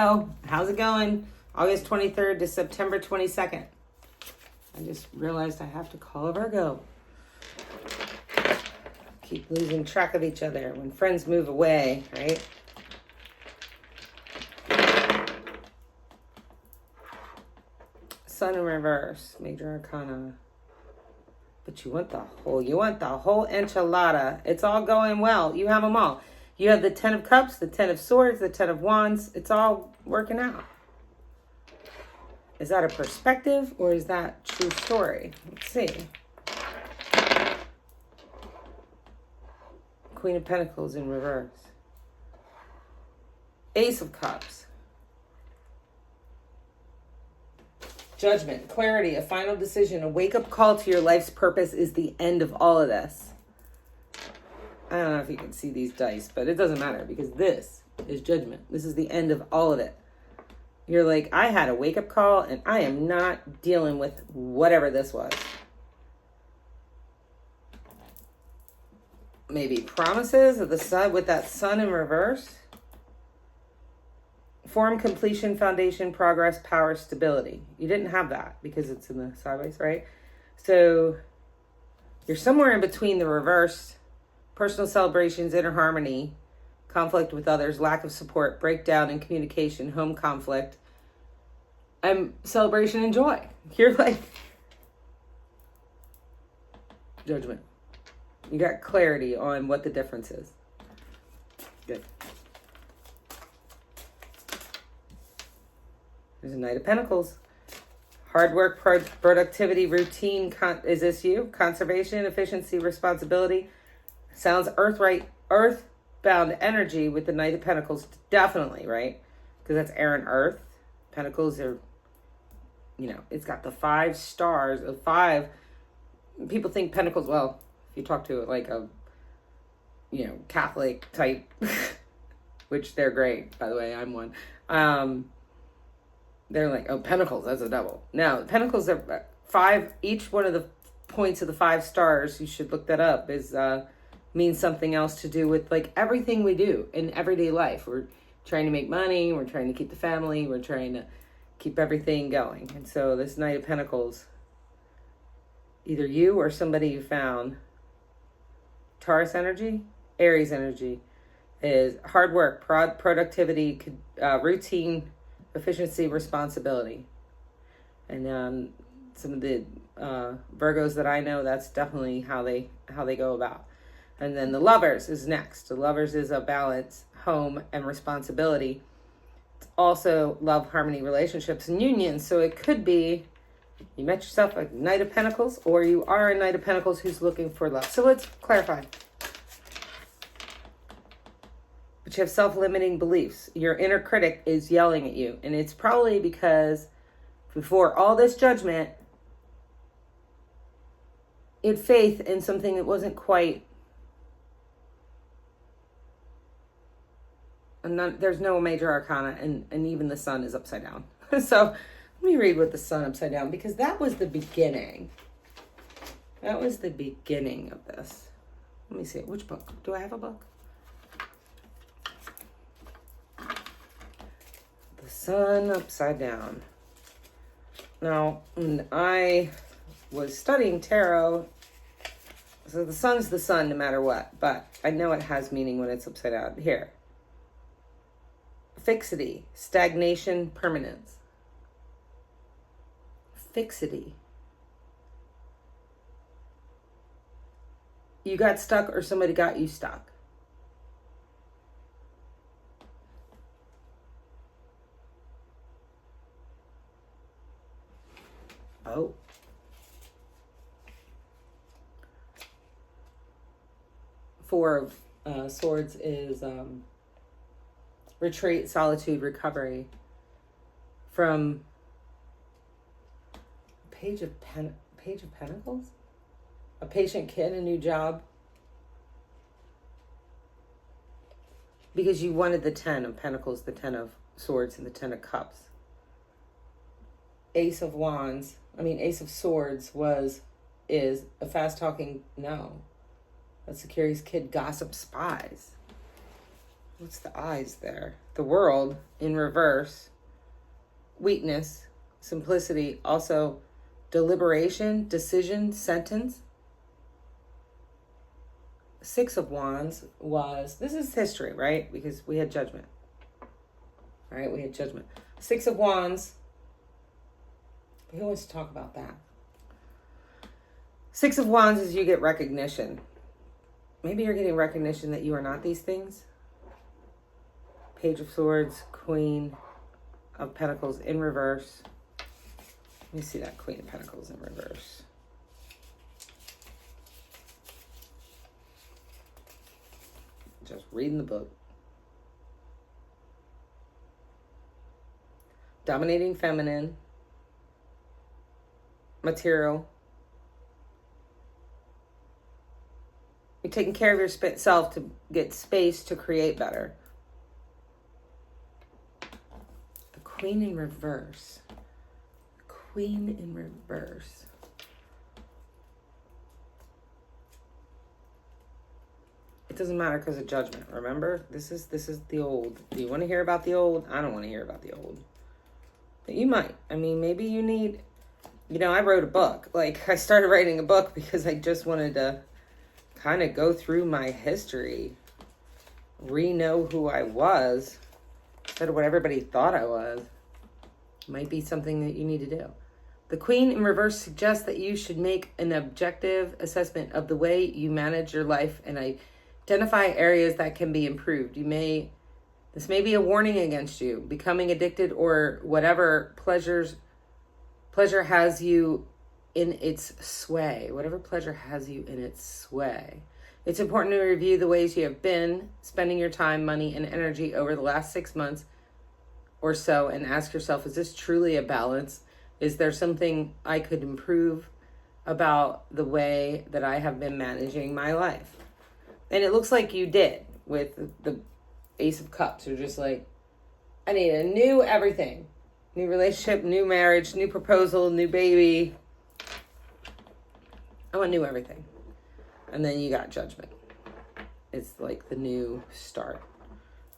How's it going? August 23rd to September 22nd. I just realized I have to call a Virgo. Keep losing track of each other when friends move away, right? Sun in reverse, major arcana. But you want the whole enchilada. It's all going well. You have them all. You have the 10 of Cups, the 10 of Swords, the 10 of Wands. It's all working out. Is that a perspective or is that true story? Let's see. Queen of Pentacles in reverse. Ace of Cups. Judgment, clarity, a final decision, a wake-up call to your life's purpose is the end of all of this. I don't know if you can see these dice, but it doesn't matter because this is judgment. This is the end of all of it. You're like, I had a wake-up call and I am not dealing with whatever this was. Maybe promises of the sun with that sun in reverse. Form, completion, foundation, progress, power, stability. You didn't have that because it's in the sideways, right? So you're somewhere in between the reverse, personal celebrations, inner harmony, conflict with others, lack of support, breakdown in communication, home conflict, and celebration and joy. You're like, judgment. You got clarity on what the difference is. Good. There's a Knight of Pentacles. Hard work, productivity, routine. Is this you? Conservation, efficiency, responsibility. Sounds earthbound energy with the Knight of Pentacles. Definitely, right? Because that's air and earth. Pentacles are, it's got the 5 stars of 5. People think Pentacles, well, if you talk to like a, Catholic type, which they're great, by the way, I'm one. They're like, oh, Pentacles, that's a double. Now, Pentacles are 5, each one of the points of the 5 stars, you should look that up, is means something else to do with like everything we do in everyday life. We're trying to make money, we're trying to keep the family, we're trying to keep everything going. And so this Knight of Pentacles, either you or somebody you found, Taurus energy, Aries energy, is hard work, productivity, routine, efficiency, responsibility. And some of the Virgos that I know, that's definitely how they go about. And then the Lovers is next. The Lovers is a balance, home, and responsibility. It's also love, harmony, relationships, and unions. So it could be you met yourself a Knight of Pentacles, or you are a Knight of Pentacles who's looking for love. So let's clarify. But you have self-limiting beliefs. Your inner critic is yelling at you. And it's probably because before all this judgment, you had faith in something that wasn't quite. And there's no major arcana, and even the sun is upside down. So let me read what the sun upside down, because that was the beginning. That was the beginning of this. Let me see. Which book? Do I have a book? The sun upside down. Now, when I was studying tarot, so the sun's the sun no matter what, but I know it has meaning when it's upside down. Here. Fixity, stagnation, permanence. Fixity. You got stuck or somebody got you stuck. Oh. Four of Swords is retreat, solitude, recovery from Page of Pentacles? A patient kid, a new job. Because you wanted the 10 of Pentacles, the 10 of Swords, and the 10 of Cups. Ace of Swords is a fast-talking, no. That's a curious kid, gossip, spies. what's the eyes there? The World in reverse. Weakness, simplicity, also deliberation, decision, sentence. Six of Wands was, this is history, right? Because we had Judgment. Right? We had Judgment. Six of Wands. Who wants to talk about that? Six of Wands is you get recognition. Maybe you're getting recognition that you are not these things. Page of Swords, Queen of Pentacles in reverse. Let me see that Queen of Pentacles in reverse. Just reading the book. Dominating feminine. Material. You're taking care of yourself to get space to create better. The Queen in reverse. The Queen in reverse. It doesn't matter because of Judgment. Remember, this is the old. Do you want to hear about the old? I don't want to hear about the old. But you might. I mean, maybe you need. I wrote a book. Like, I started writing a book because I just wanted to kind of go through my history, re-know who I was instead of what everybody thought I was. Might be something that you need to do. The Queen in reverse suggests that you should make an objective assessment of the way you manage your life and identify areas that can be improved. This may be a warning against you becoming addicted or whatever pleasure has you in its sway. Whatever pleasure has you in its sway. It's important to review the ways you have been spending your time, money, and energy over the last 6 months or so and ask yourself, is this truly a balance? Is there something I could improve about the way that I have been managing my life? And it looks like you did with the Ace of Cups. You're just like, I need a new everything. New relationship, new marriage, new proposal, new baby. I want new everything. And then you got Judgment. It's like the new start.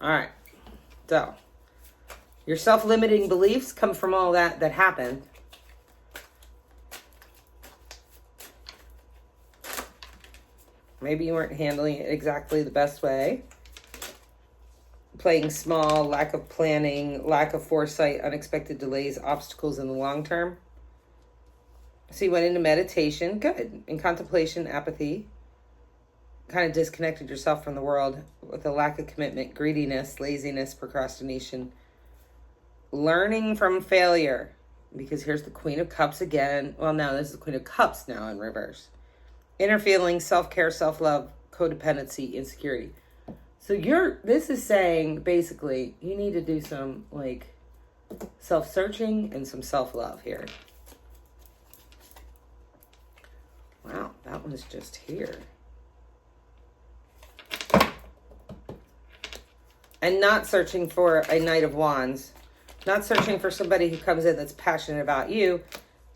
All right. So, your self-limiting beliefs come from all that happened. Maybe you weren't handling it exactly the best way. Playing small, lack of planning, lack of foresight, unexpected delays, obstacles in the long term. So you went into meditation, good. In contemplation, apathy. Kind of disconnected yourself from the world with a lack of commitment, greediness, laziness, procrastination. Learning from failure. Because here's the Queen of Cups again. Well, now this is the Queen of Cups now in reverse. Inner feelings, self-care, self-love, codependency, insecurity. So this is saying basically you need to do some like self-searching and some self-love here. Wow, that one's just here. And not searching for a Knight of Wands. Not searching for somebody who comes in that's passionate about you.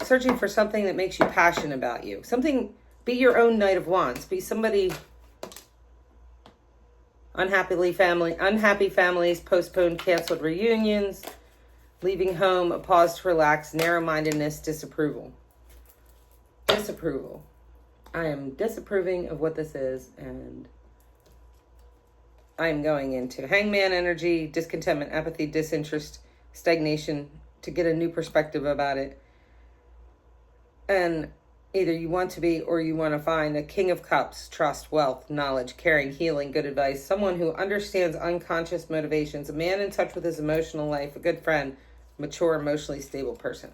Searching for something that makes you passionate about you. Be your own Knight of Wands. Be somebody. Unhappy families, postponed, canceled reunions, leaving home, a pause to relax, narrow-mindedness, disapproval. Disapproval. I am disapproving of what this is, and I am going into Hangman energy, discontentment, apathy, disinterest, stagnation, to get a new perspective about it. And either you want to be or you want to find a King of Cups, trust, wealth, knowledge, caring, healing, good advice, someone who understands unconscious motivations, a man in touch with his emotional life, a good friend, mature, emotionally stable person.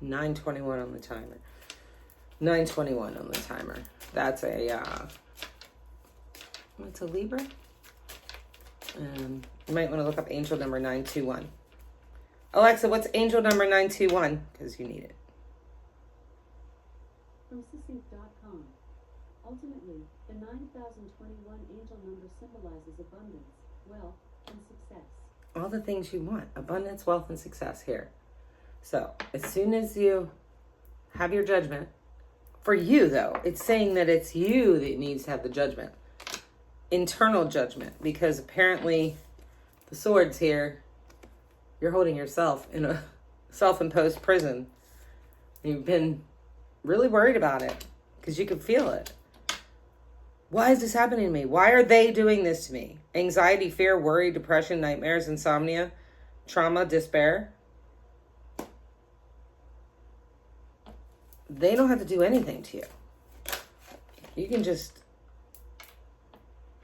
$9:21 on the timer. 9:21 on the timer. That's what's a Libra? You might want to look up angel number 921. Alexa, what's angel number 921? Because you need it. From Sissy.com. Ultimately, the 9021 angel number symbolizes abundance, wealth, and success. All the things you want. Abundance, wealth, and success here. So, as soon as you have your judgment, For you, though, it's saying that it's you that needs to have the judgment. Internal judgment. Because apparently the swords here, you're holding yourself in a self-imposed prison. You've been really worried about it because you can feel it. Why is this happening to me? Why are they doing this to me? Anxiety, fear, worry, depression, nightmares, insomnia, trauma, despair. They don't have to do anything to you. You can just...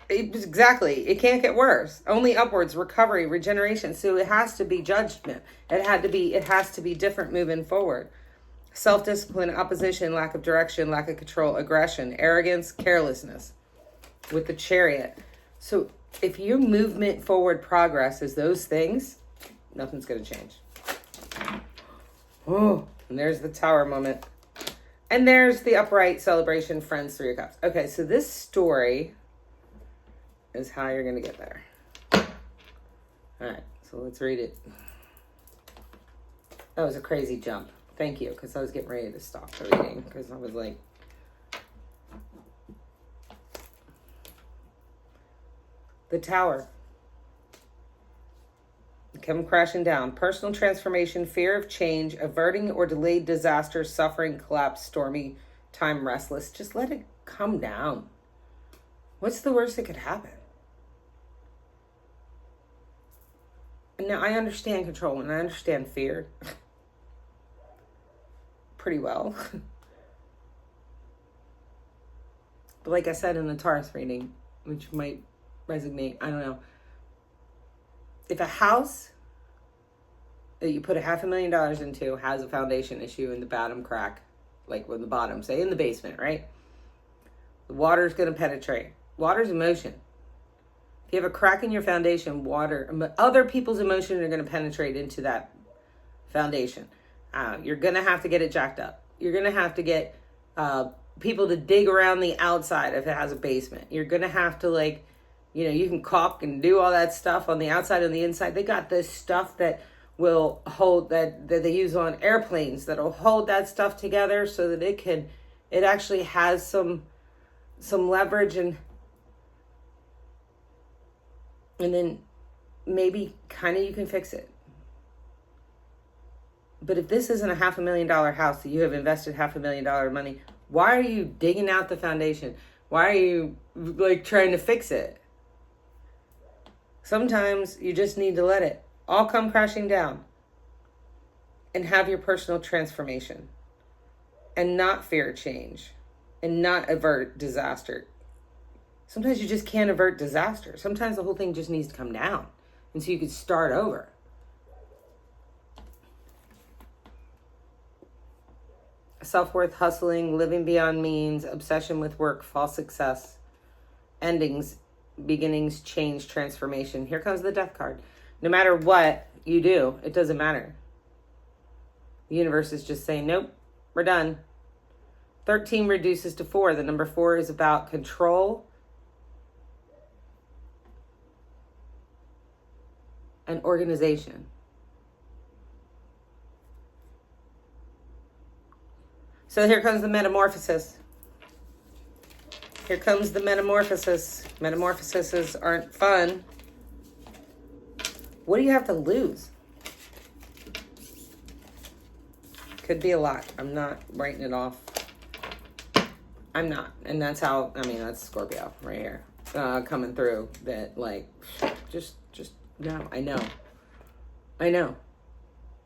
Exactly. It can't get worse. Only upwards, recovery, regeneration. So it has to be judgment. It has to be different moving forward. Self-discipline, opposition, lack of direction, lack of control, aggression, arrogance, carelessness. With the Chariot. So if your movement forward progress is those things, nothing's going to change. Oh, and there's the Tower moment. And there's the upright celebration, friends, 3 of Cups. Okay, so this story is how you're going to get there. All right, so let's read it. That was a crazy jump. Thank you, because I was getting ready to stop the reading, because I was like... The Tower. Come crashing down. Personal transformation, fear of change, averting or delayed disaster, suffering, collapse, stormy time, restless. Just let it come down. What's the worst that could happen? Now, I understand control and I understand fear pretty well. But like I said in the Taurus reading, which might resonate, I don't know. If a house that you put $500,000 into has a foundation issue in the bottom crack, like with the bottom, say in the basement, right? The water's going to penetrate. Water's emotion. If you have a crack in your foundation, other people's emotions are going to penetrate into that foundation. You're going to have to get it jacked up. You're going to have to get people to dig around the outside if it has a basement. You're going to have to you can caulk and do all that stuff on the outside and the inside. They got this stuff that will hold, that they use on airplanes, that'll hold that stuff together so that it actually has some leverage, and then maybe kind of you can fix it. But if this isn't a $500,000 house that you have invested $500,000 money, why are you digging out the foundation? Why are you trying to fix it? Sometimes you just need to let it all come crashing down and have your personal transformation and not fear change and not avert disaster. Sometimes you just can't avert disaster. Sometimes the whole thing just needs to come down and so you can start over. Self-worth, hustling, living beyond means, obsession with work, false success, endings, beginnings, change, transformation. Here comes the Death card. No matter what you do, it doesn't matter. The universe is just saying, nope, we're done. 13 reduces to 4. The number 4 is about control and organization. So here comes the metamorphosis. Here comes the metamorphosis. Metamorphoses aren't fun. What do you have to lose? Could be a lot. I'm not writing it off. I'm not. And that's that's Scorpio right here. Coming through that just no, I know.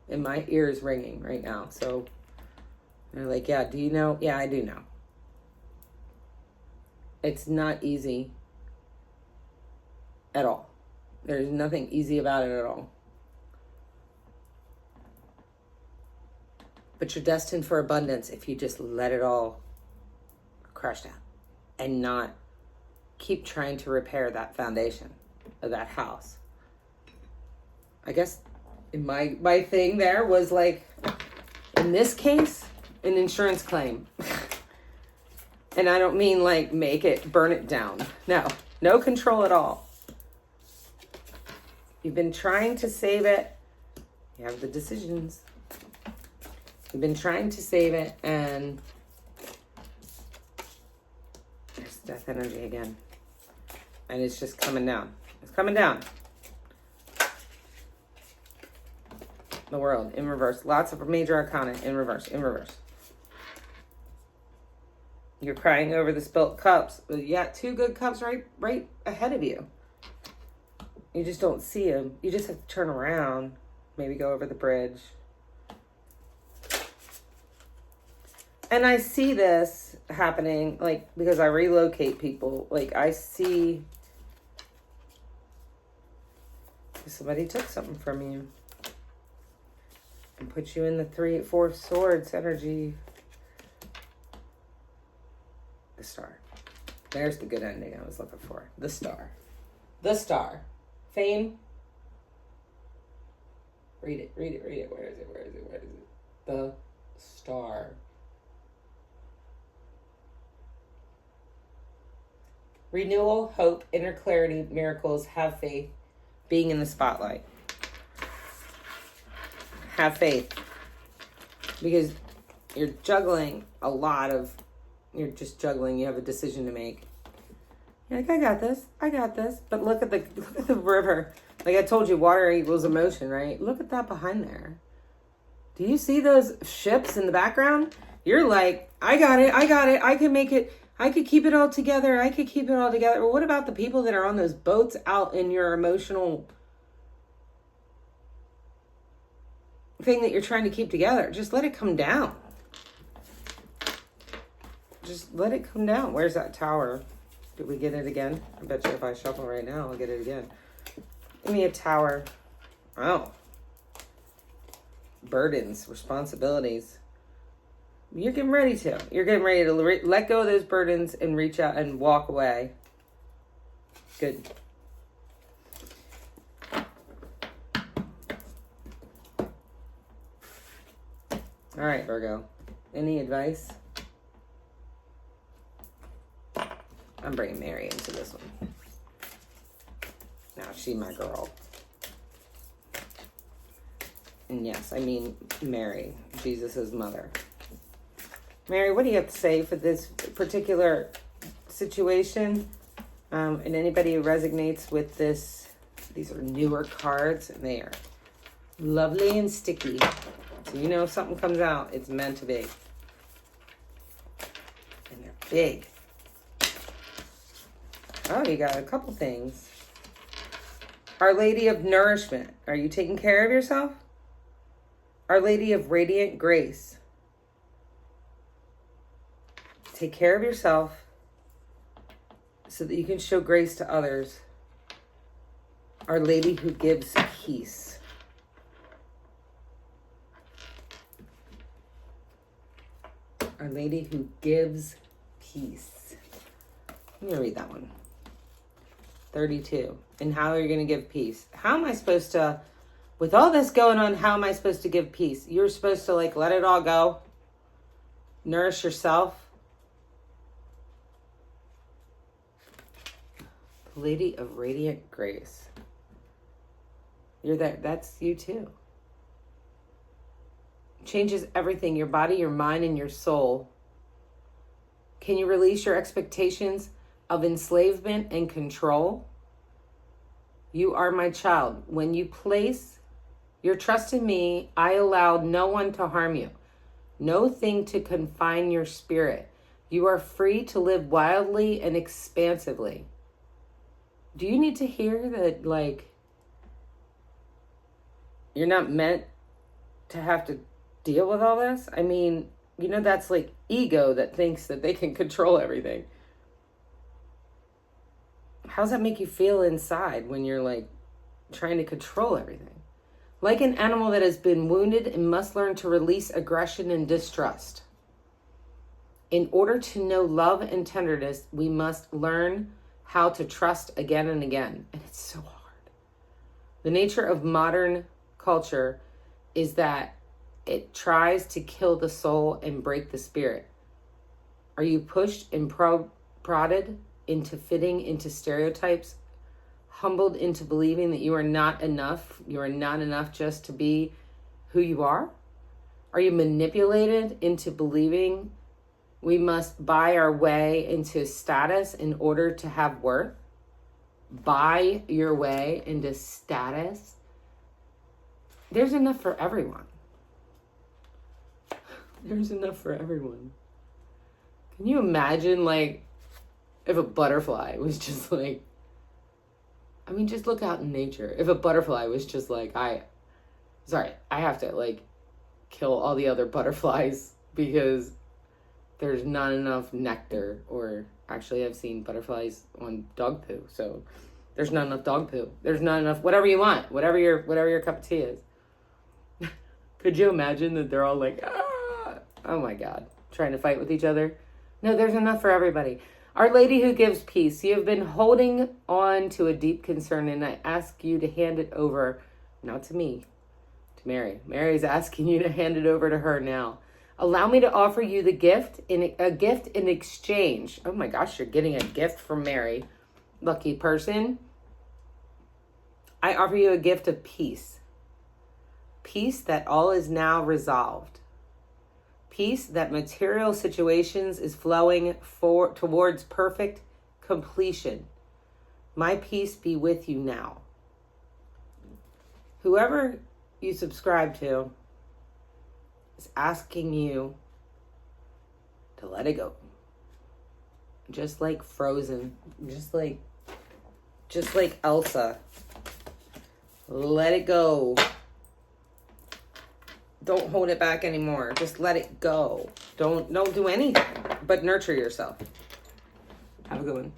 And my ear is ringing right now. So they're like, yeah, do you know? Yeah, I do know. It's not easy at all. There's nothing easy about it at all. But you're destined for abundance if you just let it all crash down and not keep trying to repair that foundation of that house. I guess my thing there was in this case, an insurance claim. And I don't mean burn it down. No control at all. You've been trying to save it. You have the decisions. You've been trying to save it, and Death energy again. And it's just coming down. It's coming down. The World in reverse. Lots of major arcana in reverse. In reverse. You're crying over the spilt cups. You got 2 good cups right ahead of you. You just don't see them. You just have to turn around. Maybe go over the bridge. And I see this happening, like, because I relocate people. Like, I see somebody took something from you and put you in the 4 swords energy. The Star. There's the good ending I was looking for. The Star. The Star. Fame. Read it. Where is it? The Star. Renewal, hope, inner clarity, miracles, have faith, being in the spotlight. Have faith. Because you're juggling a lot of, you're just juggling, you have a decision to make. You're like, I got this. But look at the river. Like I told you, water equals emotion, right? Look at that behind there. Do you see those ships in the background? You're like, I got it. I can make it. I could keep it all together. But what about the people that are on those boats out in your emotional thing that you're trying to keep together? Just let it come down. Just let it come down. Where's that tower? Did we get it again? I bet you if I shuffle right now, I'll get it again. Give me a tower. Oh. Burdens, responsibilities. You're getting ready to. You're getting ready to let go of those burdens and reach out and walk away. Good. All right, Virgo. Any advice? I'm bringing Mary into this one. Now, she's my girl. And yes, I mean Mary, Jesus' mother. Mary, what do you have to say for this particular situation? And anybody who resonates with this, these are newer cards, and they are lovely and sticky. So you know if something comes out, it's meant to be. And they're big. Oh, you got a couple things. Our Lady of Nourishment. Are you taking care of yourself? Our Lady of Radiant Grace. Take care of yourself so that you can show grace to others. Our Lady who gives peace. Our Lady who gives peace. Let me read that one. 32. And how are you going to give peace? How am I supposed to, with all this going on, how am I supposed to give peace? You're supposed to like let it all go. Nourish yourself. Lady of Radiant Grace. You're there. That's you too. Changes everything. Your body, your mind, and your soul. Can you release your expectations of enslavement and control? You are my child. When you place your trust in me, I allowed no one to harm you. No thing to confine your spirit. You are free to live wildly and expansively. Do you need to hear that, like, you're not meant to have to deal with all this? I mean, you know, that's like ego that thinks that they can control everything. How does that make you feel inside when you're, like, trying to control everything? Like an animal that has been wounded and must learn to release aggression and distrust. In order to know love and tenderness, we must learn how to trust again and again. And it's so hard. The nature of modern culture is that it tries to kill the soul and break the spirit. Are you pushed and prodded into fitting into stereotypes, humbled into believing that you are not enough? You are not enough just to be who you are? Are you manipulated into believing We must buy our way into status in order to have worth. Buy your way into status. There's enough for everyone. There's enough for everyone. Can you imagine, like, if a butterfly was just like, I mean, just look out in nature. If a butterfly was just like, I have to, like, kill all the other butterflies because there's not enough nectar. Or actually, I've seen butterflies on dog poo, so there's not enough dog poo. There's not enough, whatever you want, whatever your cup of tea is. Could you imagine that they're all like, ah, oh my God, trying to fight with each other? No, there's enough for everybody. Our Lady who gives peace, you have been holding on to a deep concern, and I ask you to hand it over, not to me, to Mary. Mary's asking you to hand it over to her now. Allow me to offer you a gift in exchange. Oh my gosh, you're getting a gift from Mary. Lucky person. I offer you a gift of peace. Peace that all is now resolved. Peace that material situations is flowing towards perfect completion. My peace be with you now. Whoever you subscribe to is asking you to let it go. Just like Frozen. Just like Elsa. Let it go. Don't hold it back anymore. Just let it go. Don't do anything but nurture yourself. Have a good one.